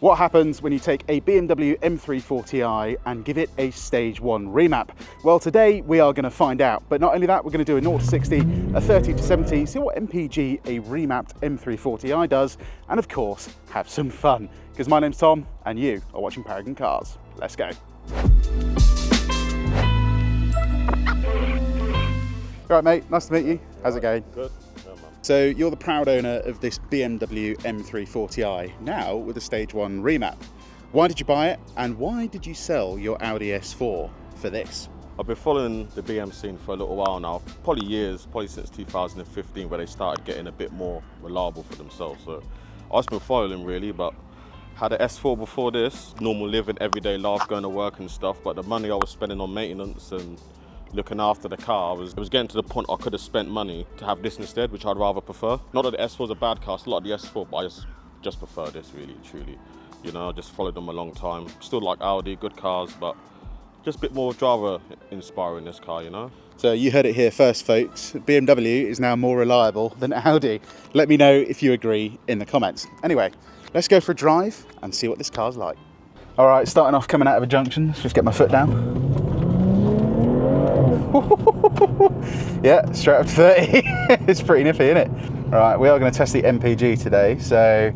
What happens when you take a BMW M340i and give it a stage 1 remap? Well, today we are going to find out. But not only that, we're going to do a 0 to 60, a 30 to 70, see what MPG a remapped M340i does, and of course, have some fun. Because my name's Tom, and you are watching Paragon Cars. Let's go. All right, mate, nice to meet you. How's it going? Good. So you're the proud owner of this BMW M340i, now with a stage 1 remap. Why did you buy it, and why did you sell your Audi S4 for this? I've been following the BM scene for a little while now, probably since 2015, where they started getting a bit more reliable for themselves. So I've just been following really, but had an S4 before this, normal living, everyday life, going to work and stuff, but the money I was spending on maintenance and looking after the car, it was getting to the point I could have spent money to have this instead, which I'd rather prefer. Not that the S4 is a bad car, I still like the S4, but I just prefer this really, truly. You know, I just followed them a long time. Still like Audi, good cars, but just a bit more driver inspiring this car, you know? So you heard it here first, folks. BMW is now more reliable than Audi. Let me know if you agree in the comments. Anyway, let's go for a drive and see what this car's like. All right, starting off coming out of a junction, let's just get my foot down. Yeah, straight up to 30. It's pretty nippy, isn't it? All right, we are going to test the MPG today, so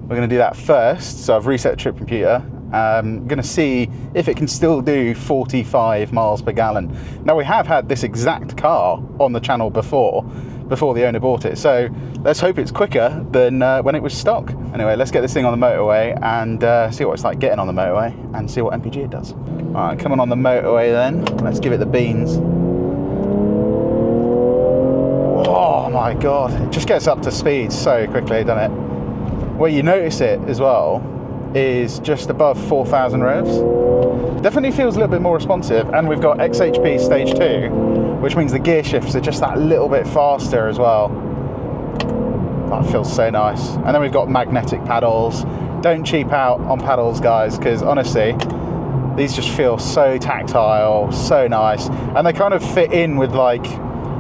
we're going to do that first. So I've reset the trip computer. I'm going to see if it can still do 45 miles per gallon. Now, we have had this exact car on the channel before the owner bought it, so let's hope it's quicker than when it was stock. Anyway, let's get this thing on the motorway and see what it's like getting on the motorway and see what MPG it does. All right, coming on the motorway then, let's give it the beans. Oh my God, it just gets up to speed so quickly, doesn't it? Where you notice it as well is just above 4,000 revs. Definitely feels a little bit more responsive, and we've got XHP stage 2, which means the gear shifts are just that little bit faster as well. That feels so nice. And then we've got magnetic paddles. Don't cheap out on paddles, guys, because honestly, these just feel so tactile, so nice, and they kind of fit in with like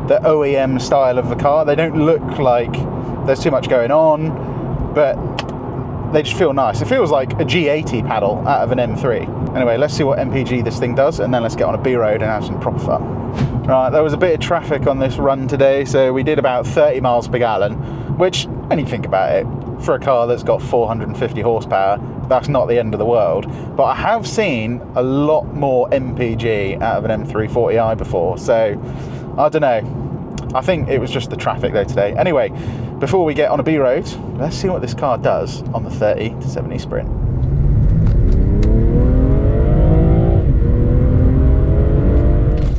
the OEM style of the car. They don't look like there's too much going on, but they just feel nice. It feels like a G80 paddle out of an M3. Anyway, let's see what MPG this thing does, and then let's get on a B road and have some proper fun. Right, there was a bit of traffic on this run today, so we did about 30 miles per gallon, which, when you think about it, for a car that's got 450 horsepower, that's not the end of the world. But I have seen a lot more MPG out of an M340i before, so I don't know. I think it was just the traffic though today. Anyway, before we get on a B road, let's see what this car does on the 30 to 70 sprint.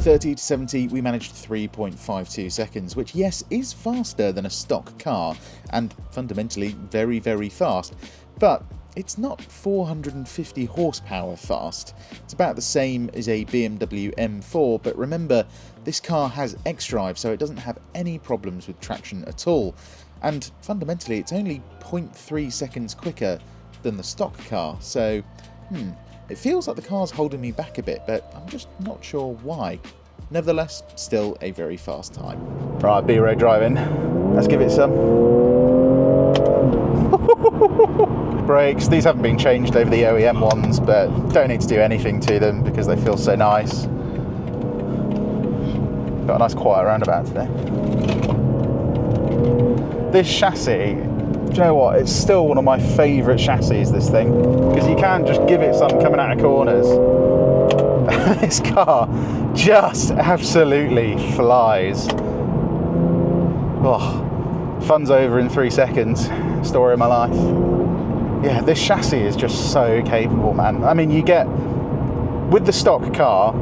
To 70, we managed 3.52 seconds, which, yes, is faster than a stock car and fundamentally very, very fast, but it's not 450 horsepower fast. It's about the same as a BMW M4, but remember, this car has xDrive, so it doesn't have any problems with traction at all, and fundamentally it's only 0.3 seconds quicker than the stock car, so it feels like the car's holding me back a bit, but I'm just not sure why. Nevertheless, still a very fast time. Right, B-road driving. Let's give it some. Brakes, these haven't been changed over the OEM ones, but don't need to do anything to them because they feel so nice. Got a nice quiet roundabout today. This chassis, do you know what? It's still one of my favourite chassis, this thing, because you can just give it some coming out of corners. This car just absolutely flies. Oh, fun's over in 3 seconds. Story of my life. Yeah, this chassis is just so capable, man. I mean, you get, with the stock car,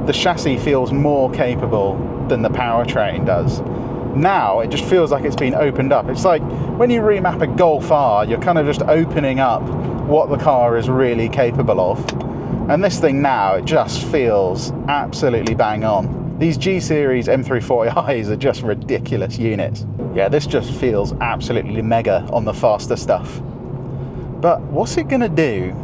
the chassis feels more capable than the powertrain does. Now, it just feels like it's been opened up. It's like when you remap a Golf R, you're kind of just opening up what the car is really capable of. And this thing now, it just feels absolutely bang on. These G-Series M340Is are just ridiculous units. Yeah, this just feels absolutely mega on the faster stuff. But what's it gonna do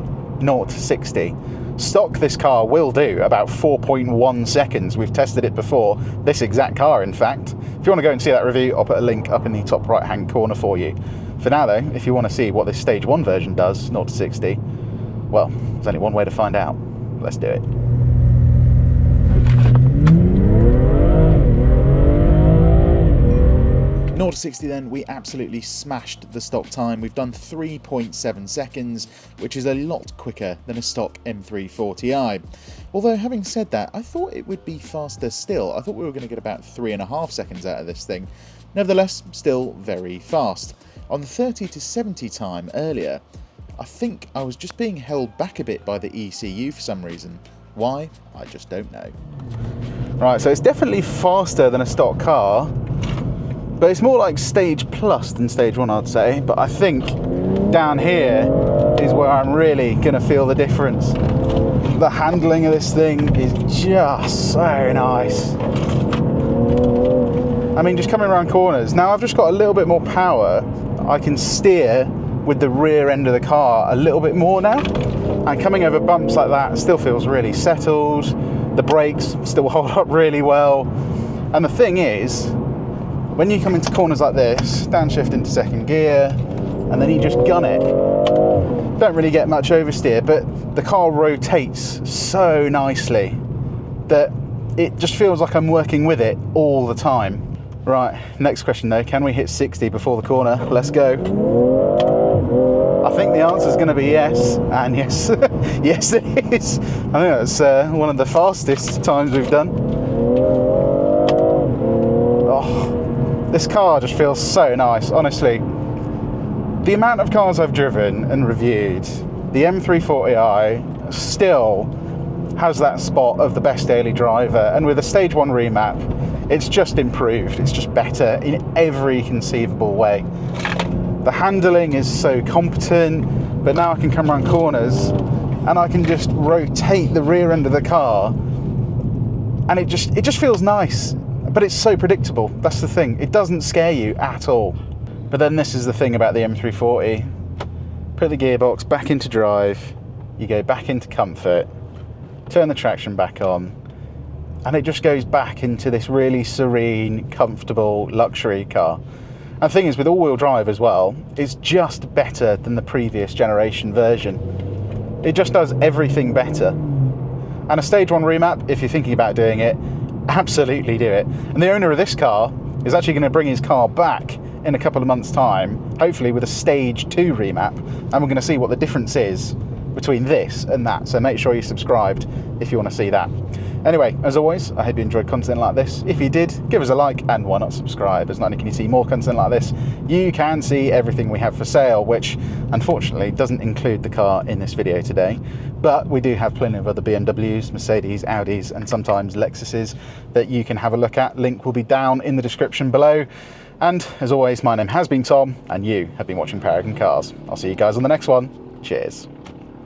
0 to 60? Stock this car will do about 4.1 seconds. We've tested it before, this exact car in fact. If you want to go and see that review, I'll put a link up in the top right hand corner for you. For now though, if you want to see what this stage 1 version does, 0 to 60, well, there's only one way to find out. Let's do it. 0 to 60 then, we absolutely smashed the stock time. We've done 3.7 seconds, which is a lot quicker than a stock M340i. Although, having said that, I thought it would be faster still. I thought we were going to get about 3.5 seconds out of this thing. Nevertheless, still very fast. On the 30 to 70 time earlier, I think I was just being held back a bit by the ECU for some reason. Why? I just don't know. Right, so it's definitely faster than a stock car, but it's more like stage plus than stage 1, I'd say. But I think down here is where I'm really going to feel the difference. The handling of this thing is just so nice. I mean, just coming around corners. Now I've just got a little bit more power. I can steer with the rear end of the car a little bit more now. And coming over bumps like that still feels really settled. The brakes still hold up really well. And the thing is, when you come into corners like this, downshift into second gear, and then you just gun it, don't really get much oversteer, but the car rotates so nicely that it just feels like I'm working with it all the time. Right, next question though, can we hit 60 before the corner? Let's go. I think the answer is going to be yes, and yes, yes it is. I think that's one of the fastest times we've done. Oh, this car just feels so nice, honestly. The amount of cars I've driven and reviewed, the M340i still has that spot of the best daily driver, and with a stage 1 remap, it's just improved. It's just better in every conceivable way. The handling is so competent, but now I can come around corners and I can just rotate the rear end of the car, and it just feels nice, but it's so predictable. That's the thing. It doesn't scare you at all. But then this is the thing about the M340. Put the gearbox back into drive, you go back into comfort, turn the traction back on, and it just goes back into this really serene, comfortable luxury car. And the thing is, with all-wheel drive as well, it's just better than the previous generation version. It just does everything better. And a stage 1 remap, if you're thinking about doing it, absolutely do it. And the owner of this car is actually going to bring his car back in a couple of months' time, hopefully with a stage 2 remap, and we're going to see what the difference is between this and that. So make sure you're subscribed if you want to see that. Anyway, as always, I hope you enjoyed content like this. If you did, give us a like, and why not subscribe, as not only can you see more content like this, you can see everything we have for sale, which unfortunately doesn't include the car in this video today. But we do have plenty of other BMWs, Mercedes, Audis, and sometimes Lexuses that you can have a look at. Link will be down in the description below. And as always, my name has been Tom, and you have been watching Paragon Cars. I'll see you guys on the next one. Cheers.